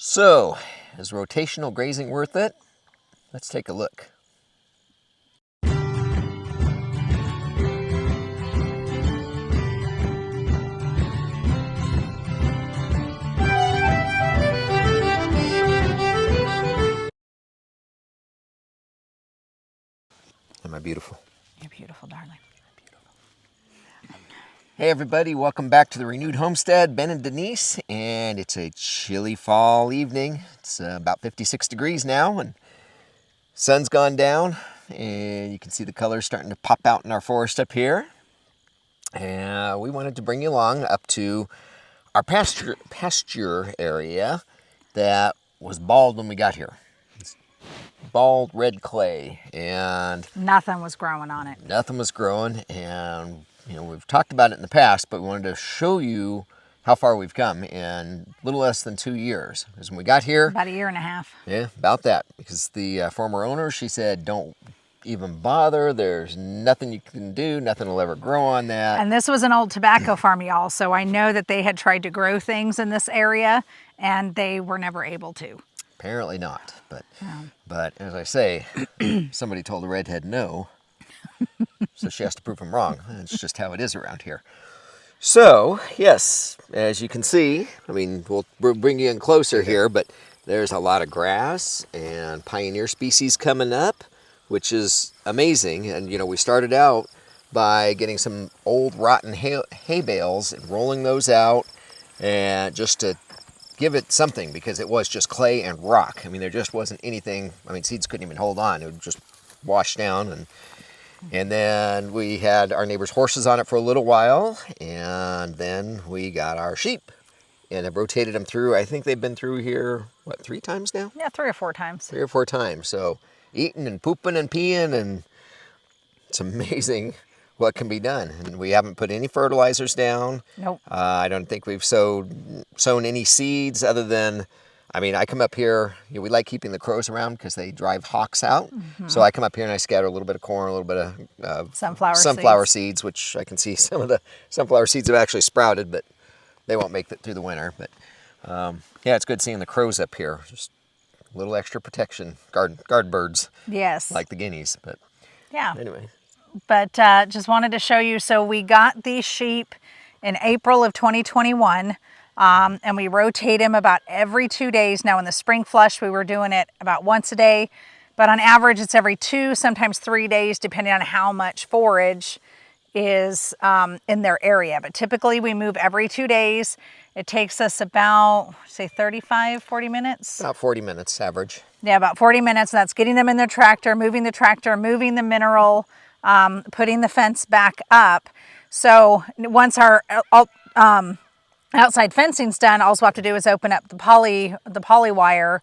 So, is rotational grazing worth it? Let's take a look. Am I beautiful? You're beautiful, darling. Hey everybody, welcome back to the Renewed Homestead, Ben and Denise, and it's a chilly fall evening. It's about 56 degrees now, and sun's gone down, and you can see the colors starting to pop out in our forest up here. And we wanted to bring you along up to our pasture area that was bald when we got here. It's bald red clay, and nothing was growing on it. Nothing was growing, and you know, we've talked about it in the past, but we wanted to show you how far we've come in a little less than 2 years. Because when we got here... About a year and a half. Yeah, about that. Because the former owner, she said, don't even bother. There's nothing you can do. Nothing will ever grow on that. And this was an old tobacco farm, y'all. So I know that they had tried to grow things in this area, and they were never able to. Apparently not. But as I say, somebody told the redhead no. So she has to prove them wrong. It's just how it is around here. So, yes, as you can see, I mean, we'll bring you in closer here, but there's a lot of grass and pioneer species coming up, which is amazing. And, you know, we started out by getting some old rotten hay bales and rolling those out, and just to give it something, because it was just clay and rock. I mean, there just wasn't anything. I mean, seeds couldn't even hold on. It would just wash down. And then we had our neighbor's horses on it for a little while, and then we got our sheep and have rotated them through. I think they've been through here, what, 3 times now? Yeah, 3 or 4 times. 3 or 4 times. So eating and pooping and peeing, and it's amazing what can be done. And we haven't put any fertilizers down. Nope. I don't think we've sown any seeds other than, I mean, I come up here, you know, we like keeping the crows around because they drive hawks out. Mm-hmm. So I come up here and I scatter a little bit of corn, a little bit of sunflower seeds, which I can see some of the sunflower seeds have actually sprouted, but they won't make it through the winter. But yeah, it's good seeing the crows up here. Just a little extra protection, guard birds. Yes. Like the guineas, but yeah. Anyway. But just wanted to show you, so we got these sheep in April of 2021. And we rotate him about every 2 days. Now in the spring flush, we were doing it about once a day, but on average it's every 2, sometimes 3 days, depending on how much forage is in their area. But typically we move every 2 days. It takes us about, say, 35, 40 minutes? About 40 minutes average. Yeah, about 40 minutes. That's getting them in the tractor, moving the mineral, putting the fence back up. So once our outside fencing's done, all we'll have to do is open up the poly wire,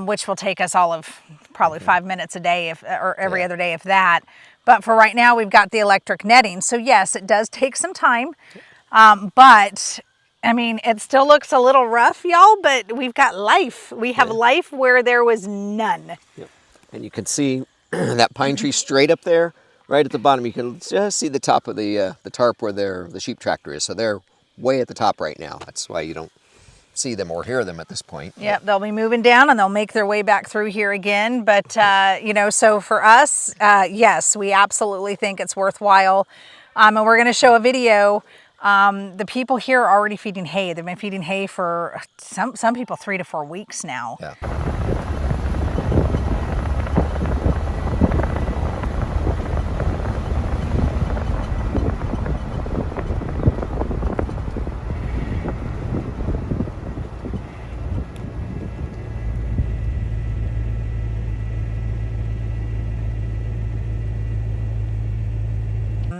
which will take us all of probably 5 minutes a day, or every other day, if that. But for right now, we've got the electric netting. So yes, it does take some time, but I mean, it still looks a little rough, y'all. But we've got life. We have life where there was none. Yep. And you can see that pine tree straight up there, right at the bottom. You can just see the top of the tarp where the sheep tractor is. So they're way at the top right now. That's why you don't see them or hear them at this point. Yep, they'll be moving down and they'll make their way back through here again. But, you know, so for us, yes, we absolutely think it's worthwhile. And we're going to show a video. The people here are already feeding hay. They've been feeding hay for some people 3 to 4 weeks now. Yeah.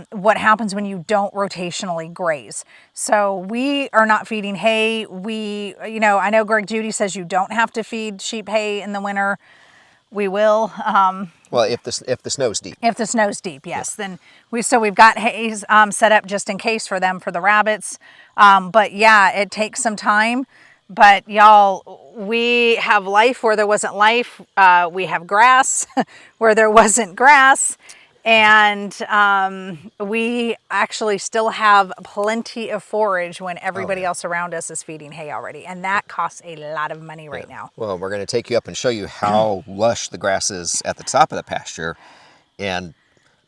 What happens when you don't rotationally graze. So we are not feeding hay. You know, I know Judy says you don't have to feed sheep hay in the winter. We will. Well, if the snow's deep. If the snow's deep, yes. Yeah. Then we've got hay set up just in case for them, for the rabbits. But yeah, it takes some time. But y'all, we have life where there wasn't life. We have grass where there wasn't grass. And we actually still have plenty of forage when everybody else around us is feeding hay already. And that costs a lot of money right now. Well, we're going to take you up and show you how lush the grass is at the top of the pasture. And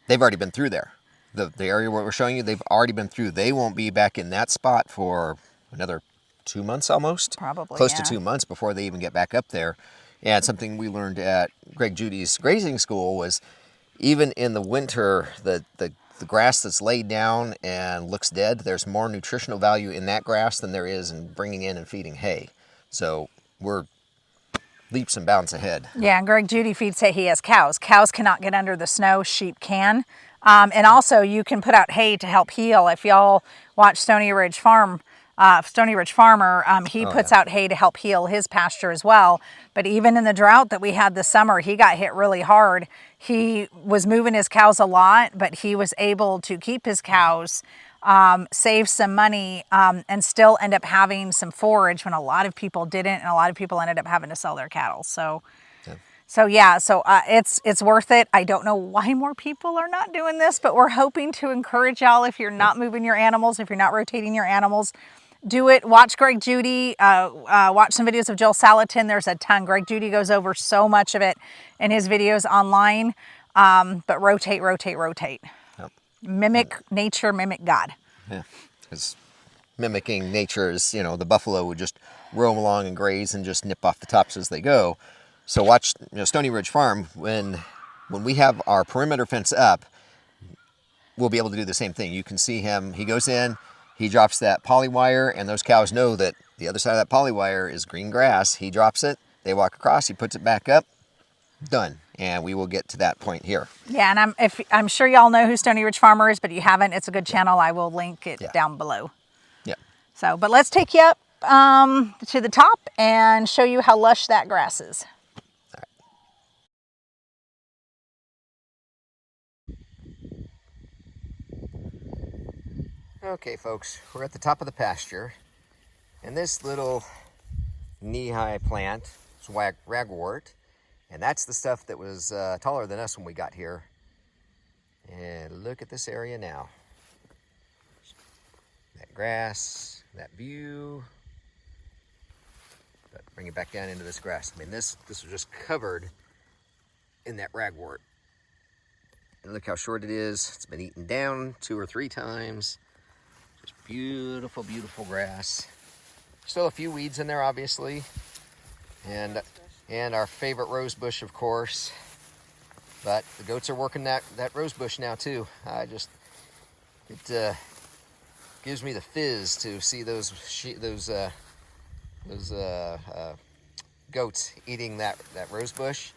they've already been through there. The area where we're showing you, they've already been through. They won't be back in that spot for another 2 months almost. Probably, close yeah. to 2 months before they even get back up there. And something we learned at Greg Judy's grazing school was even in the winter, the grass that's laid down and looks dead, there's more nutritional value in that grass than there is in bringing in and feeding hay. So we're leaps and bounds ahead. Yeah, and Greg Judy feeds hay. He has cows. Cows cannot get under the snow. Sheep can. And also you can put out hay to help heal. If y'all watch Stony Ridge Farmer, he puts out hay to help heal his pasture as well. But even in the drought that we had this summer, he got hit really hard. He was moving his cows a lot, but he was able to keep his cows, save some money, and still end up having some forage when a lot of people didn't, and a lot of people ended up having to sell their cattle. So it's worth it. I don't know why more people are not doing this, but we're hoping to encourage y'all. If you're not moving your animals, if you're not rotating your animals, do it. Watch Greg Judy, watch some videos of Joel Salatin. There's a ton. Greg Judy goes over so much of it in his videos online, but rotate. Yep. Mimic nature, mimic God. Yeah, because mimicking nature is, the buffalo would just roam along and graze and just nip off the tops as they go. So watch, Stony Ridge Farm, when we have our perimeter fence up, we'll be able to do the same thing. You can see him, he goes in, he drops that poly wire, and those cows know that the other side of that poly wire is green grass. He drops it, they walk across, he puts it back up, done. And we will get to that point here. Yeah, and I'm sure y'all know who Stony Ridge Farmer is, but you haven't, it's a good channel. I will link it down below. Yeah. So, but let's take you up to the top and show you how lush that grass is. Okay, folks, we're at the top of the pasture, and this little knee-high plant is ragwort, and that's the stuff that was taller than us when we got here. And look at this area now. That grass, that view. But bring it back down into this grass. I mean, this was just covered in that ragwort. And look how short it is. It's been eaten down 2 or 3 times. Just beautiful, beautiful grass. Still a few weeds in there, obviously. And our favorite rose bush, of course. But the goats are working that rose bush now too. It gives me the fizz to see those goats eating that rose bush.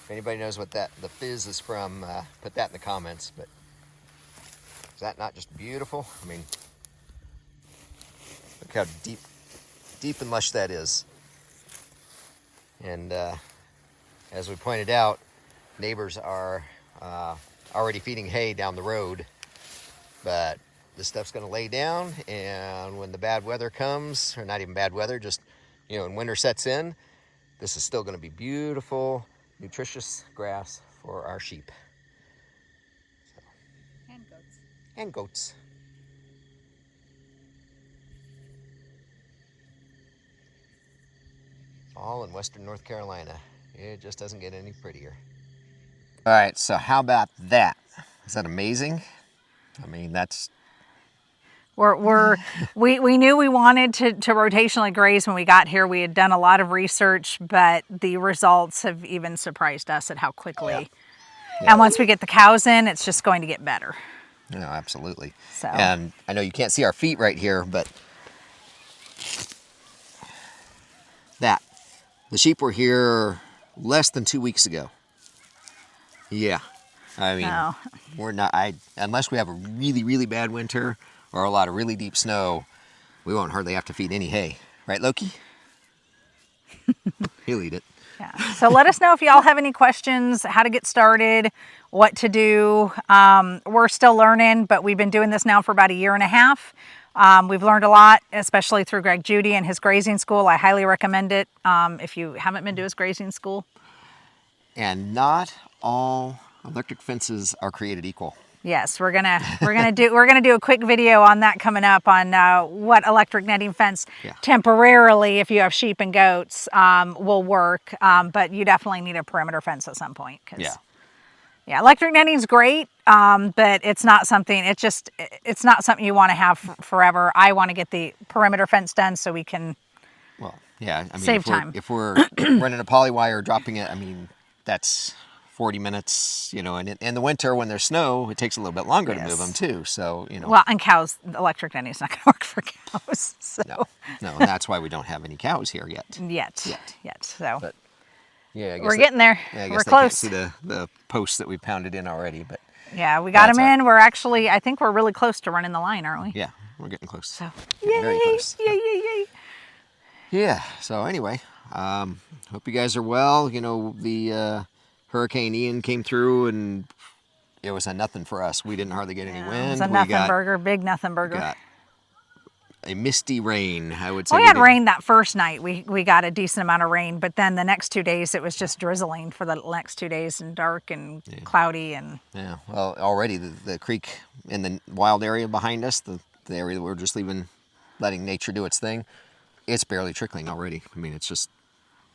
If anybody knows what the fizz is from, put that in the comments. But is that not just beautiful? I mean, look how deep and lush that is. And as we pointed out, neighbors are already feeding hay down the road, but this stuff's going to lay down, and when the bad weather comes, or not even bad weather, just when winter sets in, this is still going to be beautiful, nutritious grass for our sheep. And goats. All in western North Carolina. It just doesn't get any prettier. All right, so how about that? Is that amazing? I mean, that's... We knew we wanted to rotationally graze when we got here. We had done a lot of research, but the results have even surprised us at how quickly. Yeah. And once we get the cows in, it's just going to get better. No, absolutely. So. And I know you can't see our feet right here, but the sheep were here less than 2 weeks ago. Yeah. I mean, we're not, unless we have a really, really bad winter or a lot of really deep snow, we won't hardly have to feed any hay. Right, Loki? He'll eat it. Yeah. So let us know if y'all have any questions, how to get started, what to do. We're still learning, but we've been doing this now for about 1.5 years. We've learned a lot, especially through Greg Judy and his grazing school. I highly recommend it if you haven't been to his grazing school. And not all Electric fences are created equal. Yes, we're gonna do a quick video on that coming up on what electric netting fence temporarily, if you have sheep and goats, will work. But you definitely need a perimeter fence at some point. Yeah, electric netting is great, but it's not something. It's not something you want to have forever. I want to get the perimeter fence done so we can. Well, yeah, I mean, save time. If we're running a poly wire, dropping it, I mean, that's 40 minutes, you know, and in the winter when there's snow, it takes a little bit longer to move them too. So, you know. Well, and cows, electric netting is not going to work for cows. So. No, and that's why we don't have any cows here yet. Yet. So. But, yeah, I guess we're getting there. Yeah, I guess we're they close. Can't see the posts that we pounded in already, but. Yeah, we got them in. We're actually, I think we're really close to running the line, aren't we? Yeah, we're getting close. So, very close. Yay. Yeah, so anyway, hope you guys are well. You know, the Hurricane Ian came through and it was a nothing for us. We didn't hardly get any wind. It was a nothing burger, big nothing burger. Got a misty rain, I would say. We had rain that first night. We got a decent amount of rain, but then the next 2 days it was just drizzling for the next 2 days and dark and cloudy. And yeah, well, already the creek in the wild area behind us, the area that we're just letting nature do its thing, it's barely trickling already. I mean, it's just...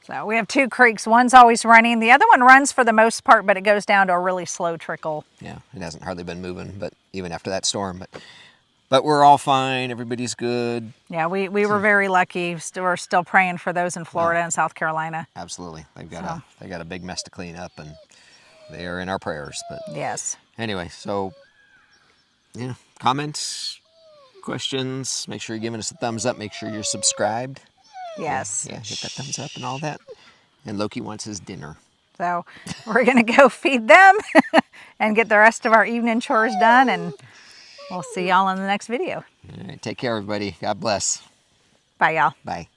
So we have 2 creeks. One's always running. The other one runs for the most part, but it goes down to a really slow trickle. Yeah, it hasn't hardly been moving, but even after that storm. But we're all fine. Everybody's good. Yeah, we were very lucky. We're still praying for those in Florida and South Carolina. Absolutely. They got a big mess to clean up, and they are in our prayers. But yes. Anyway, so yeah, comments, questions. Make sure you're giving us a thumbs up. Make sure you're subscribed. Yes. Yeah, hit that thumbs up and all that. And Loki wants his dinner. So we're going to go feed them and get the rest of our evening chores done, and we'll see y'all in the next video. All right, take care, everybody. God bless. Bye, y'all. Bye.